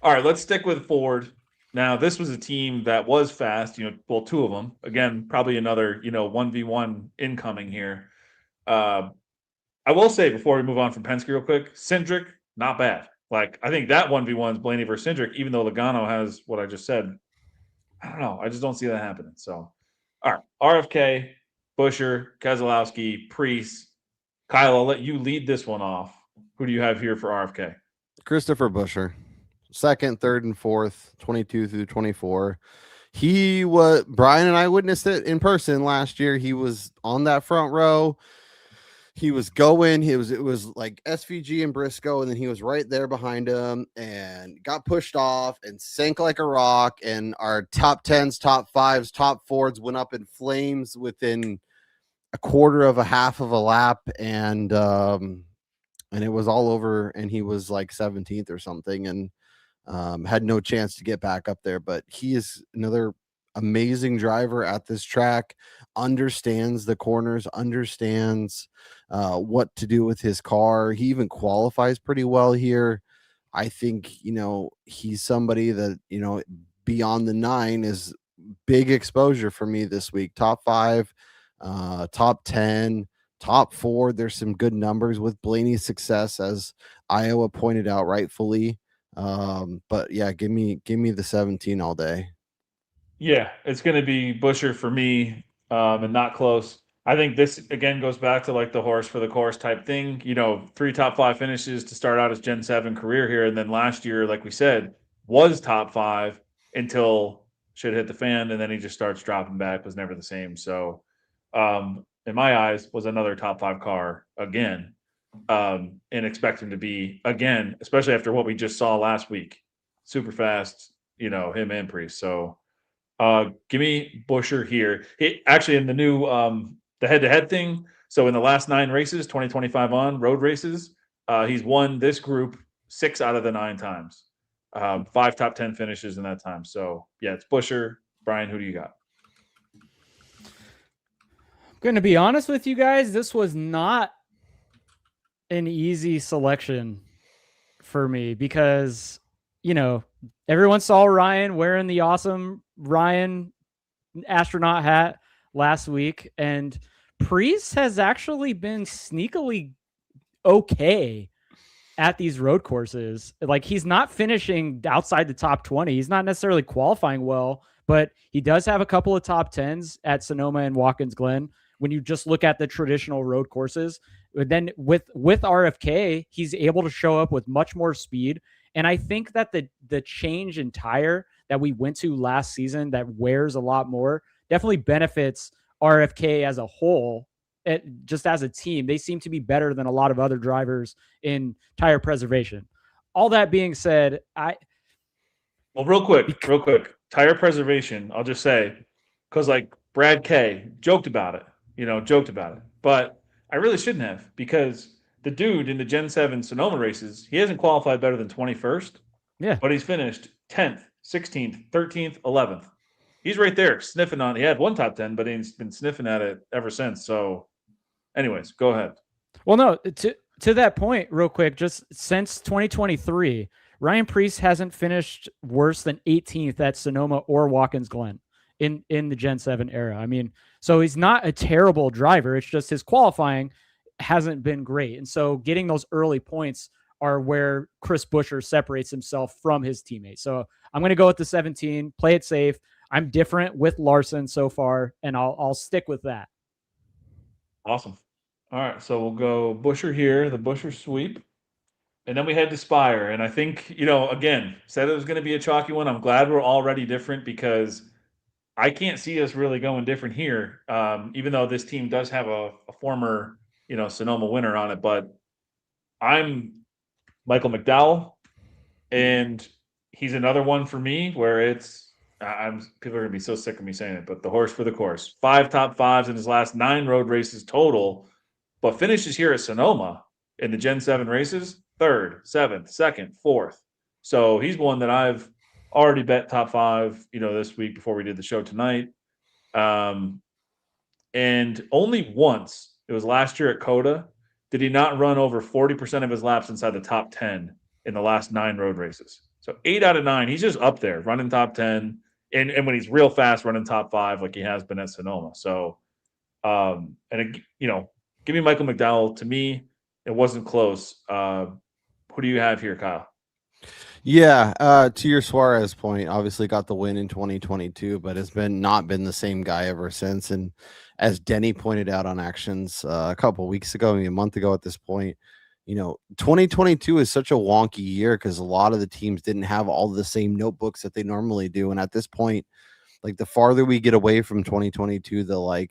All right, let's stick with Ford. Now, this was a team that was fast, 2 of them. Again, probably another, 1v1 incoming here. I will say before we move on from Penske real quick, Cindric, not bad. Like, I think that 1v1 is Blaney versus Cindric, even though Logano has what I just said. I don't know. I just don't see that happening. So, all right, RFK, Buescher, Keselowski, Priest. Kyle, I'll let you lead this one off. Who do you have here for RFK? Christopher Buescher. 2nd, 3rd, and 4th, 22 through 24. Brian and I witnessed it in person last year. He was on that front row. He was going. It was like SVG and Briscoe, and then he was right there behind him and got pushed off and sank like a rock. And our top 10s, top 5s, top Fords went up in flames within a quarter of a half of a lap, and it was all over. And he was like 17th or something, and had no chance to get back up there. But he is another amazing driver at this track, understands the corners, understands what to do with his car. He even qualifies pretty well here. I think, he's somebody that, beyond the 9 is big exposure for me this week. Top 5, top 10, top 4. There's some good numbers with Blaney's success, as Iowa pointed out rightfully. But yeah, give me the 17 all day. Yeah, it's going to be Busher for me, and not close. I think this again goes back to like the horse for the course type thing. 3 top 5 finishes to start out his Gen 7 career here, and then last year, like we said, was top 5 until shit hit the fan, and then he just starts dropping back. Was never the same. So, in my eyes, was another top 5 car again, and expect him to be again, especially after what we just saw last week. Super fast, him and Priest. So. Give me Busher here. Actually, in the new the head-to-head thing. So in the last 9 races, 2025 on road races, he's won this group 6 out of the 9 times. 5 top 10 finishes in that time. So yeah, it's Busher. Brian, who do you got? I'm going to be honest with you guys. This was not an easy selection for me because, everyone saw Ryan wearing the awesome Ryan astronaut hat last week, and Priest has actually been sneakily okay at these road courses. Like, he's not finishing outside the top 20. He's not necessarily qualifying well, but he does have a couple of top 10s at Sonoma and Watkins Glen. When you just look at the traditional road courses, but then with RFK, he's able to show up with much more speed. And I think that the change in tire that we went to last season that wears a lot more definitely benefits RFK as a whole. Just as a team, they seem to be better than a lot of other drivers in tire preservation. All that being said, Well, real quick, tire preservation. I'll just say, because like Brad K joked about it, but I really shouldn't have, because the dude in the Gen 7 Sonoma races, he hasn't qualified better than 21st. Yeah. But he's finished 10th, 16th, 13th, 11th. He's right there sniffing on. He had 1 top 10, but he's been sniffing at it ever since. So, anyways, go ahead. Well, no, to that point, real quick, just since 2023, Ryan Priest hasn't finished worse than 18th at Sonoma or Watkins Glen in the Gen 7 era. I mean, so he's not a terrible driver. It's just his qualifying hasn't been great. And so getting those early points are where Chris Buescher separates himself from his teammates. So I'm going to go with the 17, play it safe. I'm different with Larson so far, and I'll stick with that. Awesome. All right, so we'll go Buescher here, the Buescher sweep. And then we head to Spire. And I think, again, said it was going to be a chalky one. I'm glad we're already different, because I can't see us really going different here, even though this team does have a former, Sonoma winner on it. But I'm Michael McDowell, and he's another one for me where people are going to be so sick of me saying it, but the horse for the course. 5 top 5s in his last 9 road races total, but finishes here at Sonoma in the Gen 7 races, 3rd, 7th, 2nd, 4th. So he's one that I've already bet top 5, this week before we did the show tonight. And only once, it was last year at Coda, did he not run over 40% of his laps inside the top 10 in the last 9 road races. So 8 out of 9, he's just up there running top 10. And when he's real fast, running top 5 like he has been at Sonoma. So, give me Michael McDowell. To me, it wasn't close. Who do you have here, Kyle? Yeah, to your Suarez point, obviously got the win in 2022, but has not been the same guy ever since. And as Denny pointed out on Actions a couple of weeks ago, maybe a month ago at this point, 2022 is such a wonky year because a lot of the teams didn't have all the same notebooks that they normally do. And at this point, like, the farther we get away from 2022, the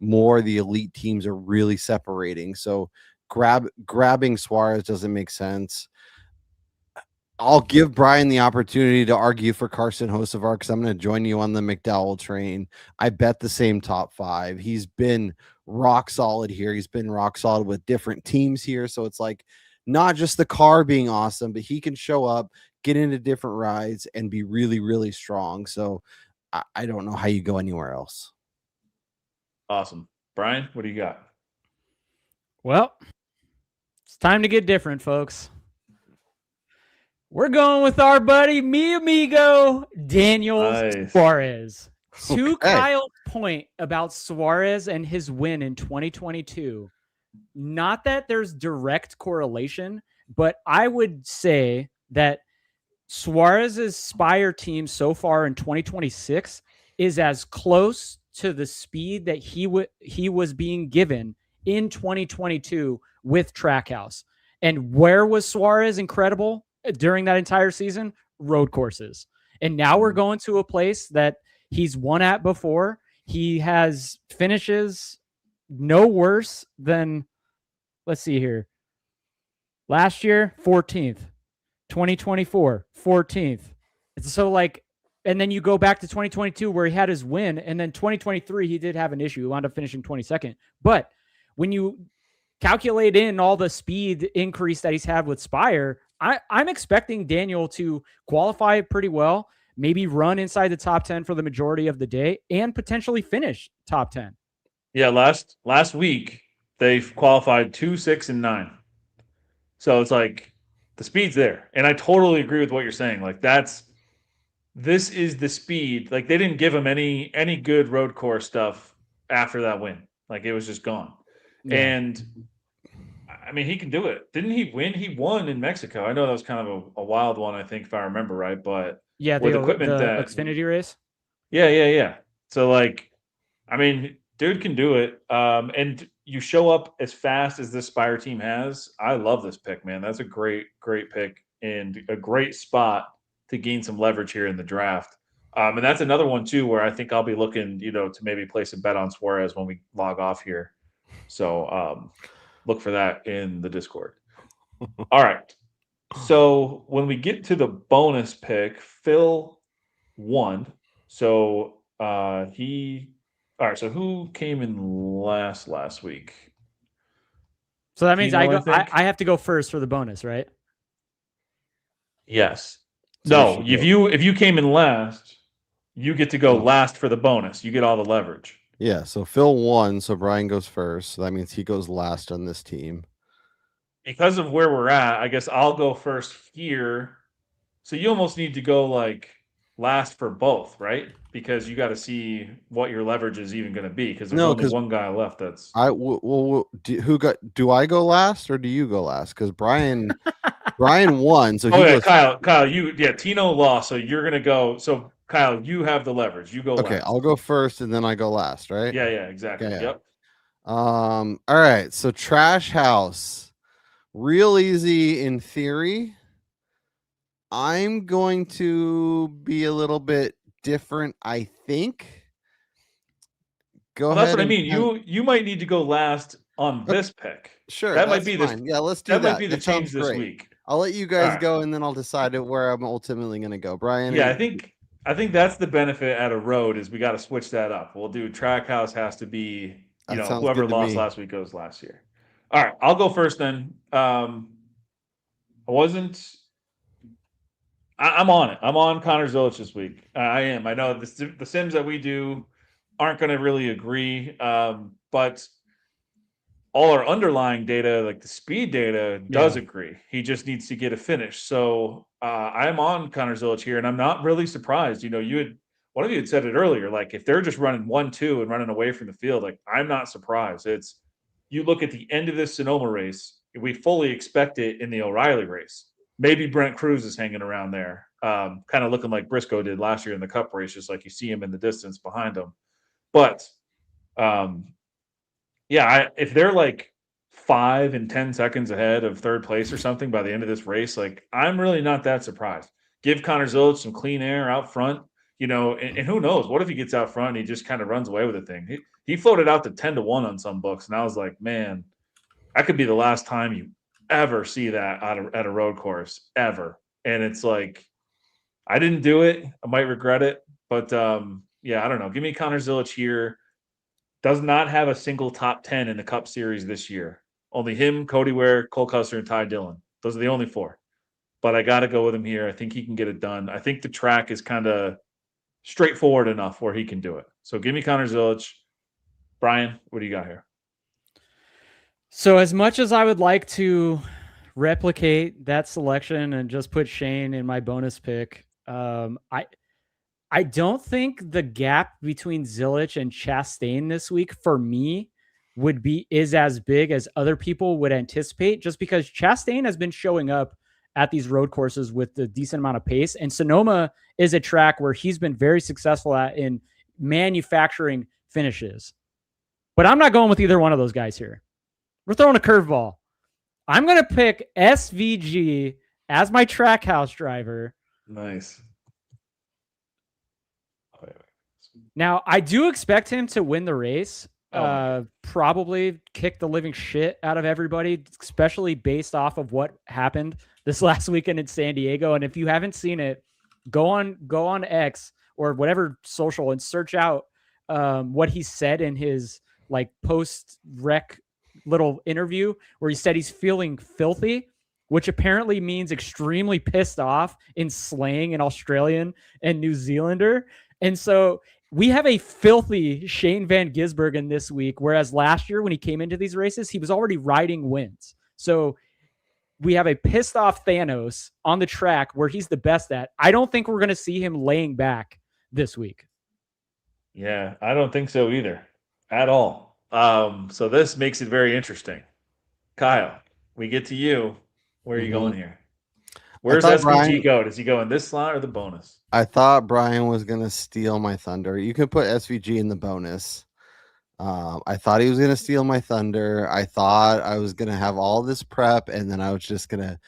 more the elite teams are really separating. So grabbing Suarez doesn't make sense. I'll give Brian the opportunity to argue for Carson Hocevar, because I'm going to join you on the McDowell train. I bet the same top 5. He's been rock solid here. He's been rock solid with different teams here. So it's like not just the car being awesome, but he can show up, get into different rides, and be really, really strong. So I don't know how you go anywhere else. Awesome. Brian, what do you got? Well, it's time to get different, folks. We're going with our buddy, mi amigo, Daniel Suarez. To Kyle's point about Suarez and his win in 2022, not that there's direct correlation, but I would say that Suarez's Spire team so far in 2026 is as close to the speed that he was being given in 2022 with Trackhouse. And where was Suarez incredible during that entire season? Road courses. And now we're going to a place that he's won at before. He has finishes no worse than, let's see here. Last year, 14th. 2024, 14th. So like, and then you go back to 2022 where he had his win, and then 2023 he did have an issue. He wound up finishing 22nd. But when you calculate in all the speed increase that he's had with Spire, I'm expecting Daniel to qualify pretty well, maybe run inside the top 10 for the majority of the day, and potentially finish top 10. Yeah, last week they qualified 2, 6, and 9. So it's like the speed's there. And I totally agree with what you're saying. Like this is the speed. Like they didn't give him any good road course stuff after that win. Like it was just gone. Yeah. And I mean, he can do it. Didn't he win? He won in Mexico. I know that was kind of a wild one, I think, if I remember right. But yeah, with the equipment that Xfinity race. Yeah. So like, I mean, dude can do it. And you show up as fast as this Spire team has. I love this pick, man. That's a great pick and a great spot to gain some leverage here in the draft. And that's another one too, where I think I'll be looking, to maybe place a bet on Suarez when we log off here. So look for that in the Discord. All right. So when we get to the bonus pick, Phil won. So all right, so who came in last week? So that means I have to go first for the bonus, right? Yes. So no, if you came in last, you get to go last for the bonus. You get all the leverage. Yeah, so Phil won, so Brian goes first. So that means he goes last on this team. Because of where we're at, I guess I'll go first here. So you almost need to go like last for both, right? Because you got to see what your leverage is even going to be. Because there's only one guy left. That's do I go last or do you go last? Because Brian won. So Kyle, Tino lost. So you're going to go. So Kyle, you have the leverage. You go. Okay, last. I'll go first and then I go last, right? Yeah, exactly. Okay. Yep. All right. So Trash House, real easy in theory. I'm going to be a little bit different, I think. Go ahead. That's what I mean. You might need to go last on this pick. Sure. That might be fine. Yeah, let's do that. That might be the change this week. I'll let you guys go, and then I'll decide where I'm ultimately going to go. Brian. Yeah, I think that's the benefit at a road is we got to switch that up. We'll do Trackhouse has to be, whoever lost last week goes last year. All right, I'll go first then. I'm on it. I'm on Connor Zilic this week. I am. I know the Sims that we do aren't going to really agree, but all our underlying data, like the speed data, does agree. He just needs to get a finish. So I'm on Connor Zilic here, and I'm not really surprised. One of you had said it earlier, like if they're just running 1-2 and running away from the field, like I'm not surprised. It's you look at the end of this Sonoma race, we fully expect it in the O'Reilly race. Maybe Brent Cruz is hanging around there, kind of looking like Briscoe did last year in the Cup race, just like you see him in the distance behind him. But if they're like 5 and 10 seconds ahead of third place or something by the end of this race, like I'm really not that surprised. Give Connor Zilic some clean air out front, and who knows? What if he gets out front and he just kind of runs away with the thing? He floated out to 10-1 on some books, and I was like, man, that could be the last time you ever see that at a road course ever. And it's like, I didn't do it. I might regret it, but I don't know. Give me Connor Zilic here. Does not have a single top 10 in the Cup Series this year. Only him, Cody Ware, Cole Custer, and Ty Dillon. Those are the only 4. But I got to go with him here. I think he can get it done. I think the track is kind of straightforward enough where he can do it. So give me Connor Zilic. Brian, what do you got here? So as much as I would like to replicate that selection and just put Shane in my bonus pick, I don't think the gap between Zilic and Chastain this week for me is as big as other people would anticipate, just because Chastain has been showing up at these road courses with a decent amount of pace, and Sonoma is a track where he's been very successful at in manufacturing finishes. But I'm not going with either one of those guys here. We're throwing a curveball. I'm going to pick SVG as my Trackhouse driver. Nice. Now, I do expect him to win the race. Oh, probably kick the living shit out of everybody, especially based off of what happened this last weekend in San Diego. And if you haven't seen it, go on X or whatever social and search out what he said in his like post rec little interview where he said he's feeling filthy, which apparently means extremely pissed off in slang in Australian and New Zealander. And so we have a filthy Shane Van Gisbergen this week, whereas last year when he came into these races, he was already riding wins. So we have a pissed off Thanos on the track where he's the best at. I don't think we're going to see him laying back this week. yeah, I don't think so either at all. So this makes it very interesting. Kyle, we get to you. Where are you going here? Where's SVG go? Does he go in this slot or the bonus? I thought Brian was going to steal my thunder. You could put SVG in the bonus. I thought he was going to steal my thunder. I thought I was going to have all this prep, and then I was just going to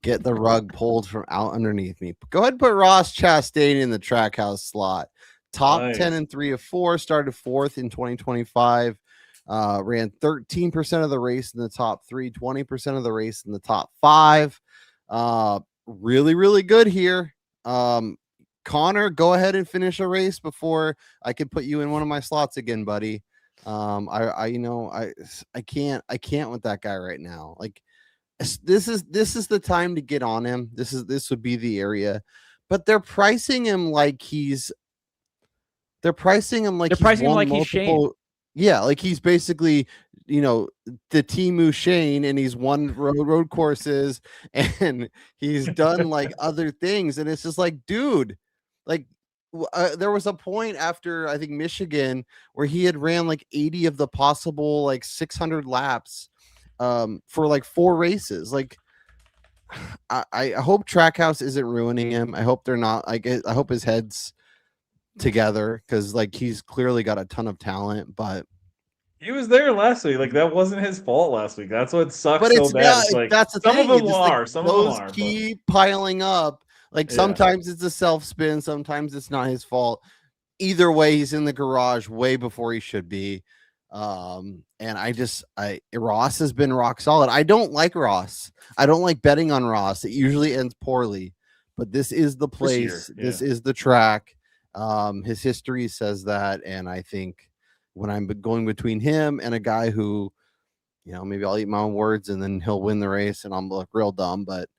get the rug pulled from out underneath me. Go ahead and put Ross Chastain in the Trackhouse slot. Top 10 and 3 of 4, started 4th in 2025. Ran 13% of the race in the top 3, 20% of the race in the top 5. Really, really good here. Connor, go ahead and finish a race before I can put you in one of my slots again, buddy. I can't with that guy right now. Like this is the time to get on him. This would be the area, but they're pricing him like he's Shane. Yeah, like he's basically, the Temu Shane, and he's won road courses and he's done like other things, and it's just like, dude, like there was a point after I think Michigan where he had ran like 80 of the possible like 600 laps for like 4 races. Like I hope Trackhouse isn't ruining him. I hope they're not. I hope his head's together, because like he's clearly got a ton of talent, but he was there last week. Like that wasn't his fault last week. That's what sucks but so bad. Yeah, it's like that's the some thing. of them are. Some of them are. Keep piling up. Like sometimes it's a self spin, sometimes it's not his fault. Either way, he's in the garage way before he should be. And Ross has been rock solid. I don't like Ross. I don't like betting on Ross. It usually ends poorly, but this is the place. This is the track. His history says that, and I think when I'm going between him and a guy who, maybe I'll eat my own words and then he'll win the race and I'm look real dumb, but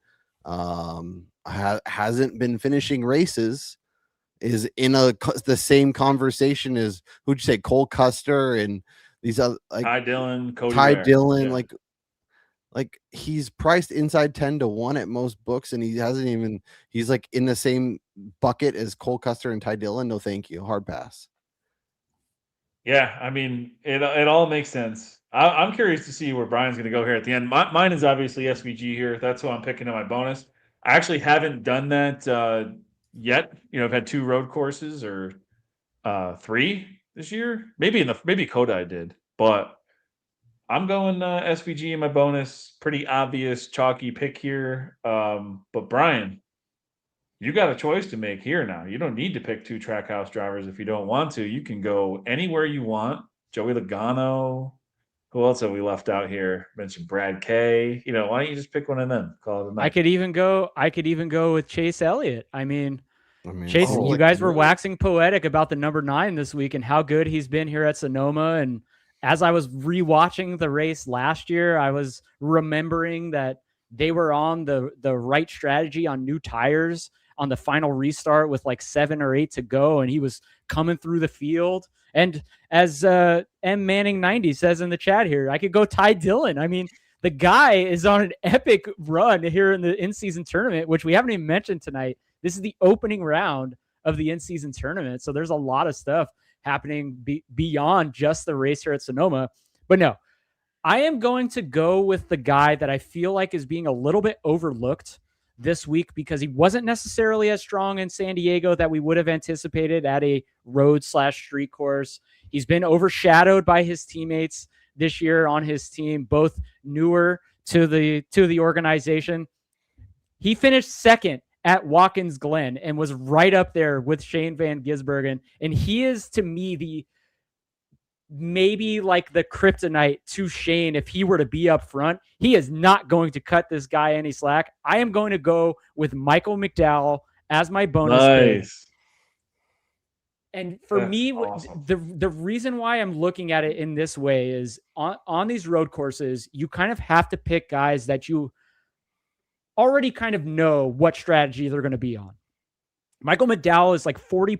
hasn't been finishing races, is in the same conversation as, who'd you say, Cole Custer and these other, like Ty Dillon, like he's priced inside 10-1 at most books, and he's like in the same bucket as Cole Custer and Ty Dillon. No, thank you. Hard pass. Yeah, I mean, it all makes sense. I'm curious to see where Brian's going to go here at the end. Mine is obviously SVG here. That's who I'm picking in my bonus. I actually haven't done that yet. I've had 2 road courses or 3 this year. Maybe Kodai did, but I'm going SVG in my bonus. Pretty obvious, chalky pick here. But Brian, you got a choice to make here now. You don't need to pick 2 Trackhouse drivers if you don't want to. You can go anywhere you want. Joey Logano. Who else have we left out here? Mentioned Brad K. Why don't you just pick one of them? Call it a night. I could even go with Chase Elliott. I mean Chase, you guys were waxing poetic about the number 9 this week and how good he's been here at Sonoma. And as I was rewatching the race last year, I was remembering that they were on the right strategy on new tires on the final restart with like 7 or 8 to go, and he was coming through the field. And as M Manning 90 says in the chat here, I could go Ty Dillon. I mean, the guy is on an epic run here in the in-season tournament, which we haven't even mentioned tonight. This is the opening round of the in-season tournament, so there's a lot of stuff happening beyond just the race here at Sonoma. But no, I am going to go with the guy that I feel like is being a little bit overlooked this week because he wasn't necessarily as strong in San Diego that we would have anticipated at a road/street course. He's been overshadowed by his teammates this year on his team, both newer to the organization. He finished second at Watkins Glen and was right up there with Shane Van Gisbergen. And he is, to me, maybe like the kryptonite to Shane. If he were to be up front, he is not going to cut this guy any slack. I am going to go with Michael McDowell as my bonus pick. And for me, awesome. the reason why I'm looking at it in this way is on these road courses, you kind of have to pick guys that you already kind of know what strategy they're going to be on. Michael McDowell is like 40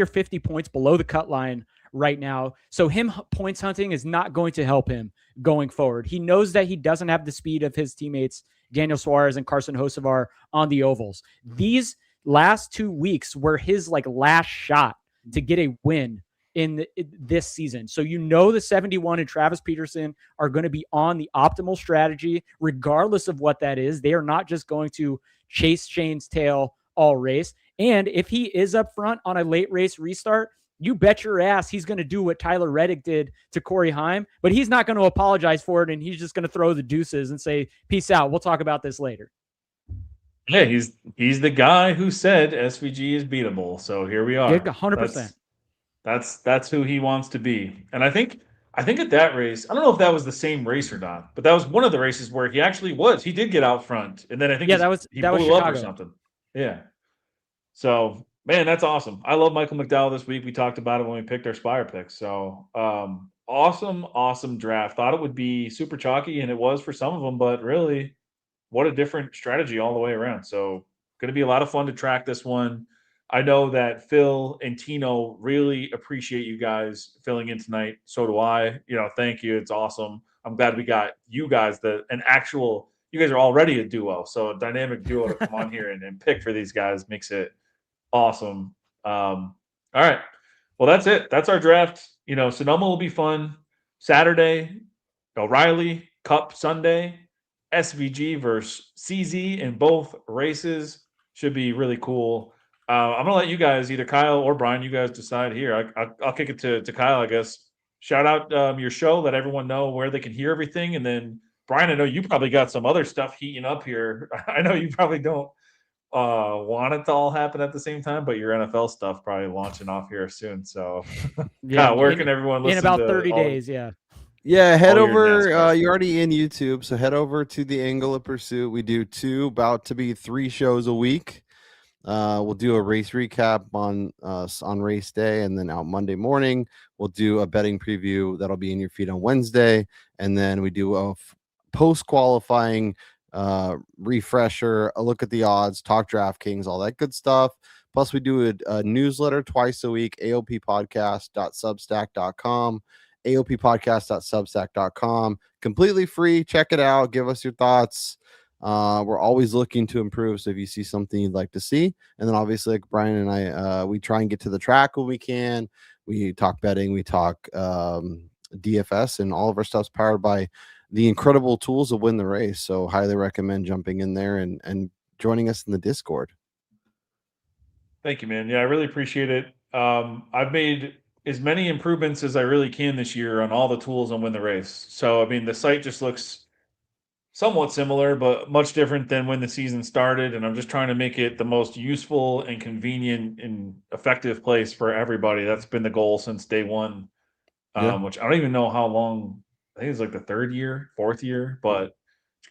or 50 points below the cut line right now. So him points hunting is not going to help him going forward. He knows that he doesn't have the speed of his teammates, Daniel Suarez and Carson Hocevar, on the ovals. These last 2 weeks were his like last shot to get a win in this season. So you know the 71 and Travis Peterson are going to be on the optimal strategy, regardless of what that is. They are not just going to chase Shane's tail all race. And if he is up front on a late race restart, you bet your ass he's going to do what Tyler Reddick did to Corey Heim, but he's not going to apologize for it, and he's just going to throw the deuces and say, peace out. We'll talk about this later. Yeah, he's the guy who said SVG is beatable. So here we are. 100%. That's who he wants to be. And I think at that race, I don't know if that was the same race or not, but that was one of the races where he actually was. He did get out front, and then I think he blew up or something. Yeah. So, man, that's awesome. I love Michael McDowell this week. We talked about it when we picked our Spire picks. So, awesome draft. Thought it would be super chalky, and it was for some of them, but really, what a different strategy all the way around. So, going to be a lot of fun to track this one. I know that Phil and Tino really appreciate you guys filling in tonight. So do I. Thank you. It's awesome. I'm glad we got you guys, you guys are already a duo. So a dynamic duo to come on here and pick for these guys makes it awesome. All right. Well, that's it. That's our draft. Sonoma will be fun. Saturday, O'Reilly Cup Sunday, SVG versus CZ in both races. Should be really cool. I'm gonna let you guys, either Kyle or Brian, you guys decide here. I'll kick it to Kyle, I guess. Shout out your show, let everyone know where they can hear everything, and then Brian, I know you probably got some other stuff heating up here. I know you probably don't want it to all happen at the same time, but your NFL stuff probably launching off here soon. So, yeah, where can everyone listen in about 30 days? Yeah, head over. You're already in YouTube, so head over to the Angle of Pursuit. We do about to be 3 shows a week. We'll do a race recap on race day, and then out Monday morning we'll do a betting preview that'll be in your feed on Wednesday, and then we do a post qualifying refresher, a look at the odds, talk DraftKings, all that good stuff. Plus we do a newsletter twice a week, aoppodcast.substack.com, aoppodcast.substack.com, completely free. Check it out, give us your thoughts. We're always looking to improve, so if you see something you'd like to see, and then obviously like Brian and I, we try and get to the track when we can. We talk betting, we talk DFS, and all of our stuff's powered by the incredible tools to win the race. So highly recommend jumping in there and joining us in the Discord. Thank you, man. Yeah, I really appreciate it. I've made as many improvements as I really can this year on all the tools on Win the Race. So, I mean, the site just looks somewhat similar, but much different than when the season started. And I'm just trying to make it the most useful and convenient and effective place for everybody. That's been the goal since day one, which I don't even know how long. I think it's like the 4th year, but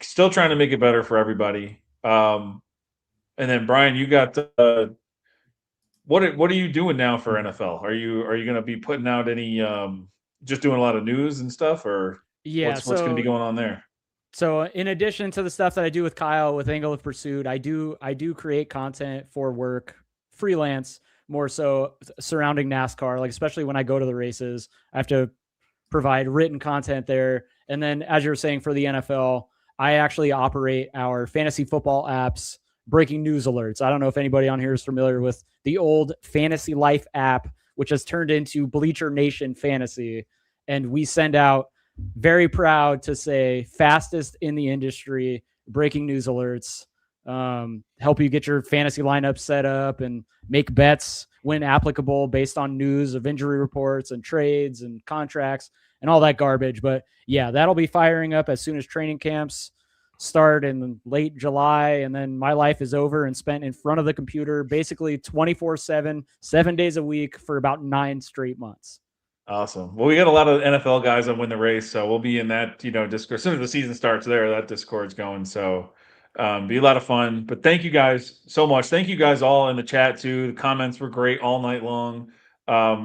still trying to make it better for everybody. And then Brian, you got what are you doing now for NFL? Are you going to be putting out any just doing a lot of news and stuff, or what's going to be going on there? So in addition to the stuff that I do with Kyle with Angle of Pursuit, I do create content for work, freelance, more so surrounding NASCAR, like especially when I go to the races, I have to provide written content there. And then as you're saying for the NFL, I actually operate our fantasy football apps, breaking news alerts. I don't know if anybody on here is familiar with the old Fantasy Life app, which has turned into Bleacher Nation Fantasy. And we send out, very proud to say, fastest in the industry breaking news alerts help you get your fantasy lineup set up and make bets when applicable based on news of injury reports and trades and contracts and all that garbage. But yeah, that'll be firing up as soon as training camps start in late July. And then my life is over and spent in front of the computer basically 24/7, 7 days a week for about 9 straight months. Awesome. Well, we got a lot of NFL guys on Win the Race, so we'll be in that, Discord. As soon as the season starts there, that Discord's going. So be a lot of fun. But thank you guys so much. Thank you guys all in the chat too. The comments were great all night long.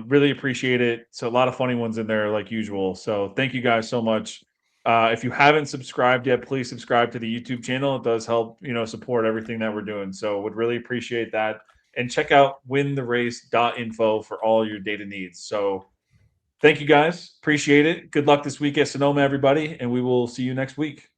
Really appreciate it. So a lot of funny ones in there like usual. So thank you guys so much. If you haven't subscribed yet, please subscribe to the YouTube channel. It does help, support everything that we're doing. So would really appreciate that. And check out wintherace.info for all your data needs. So thank you guys. Appreciate it. Good luck this week at Sonoma, everybody. And we will see you next week.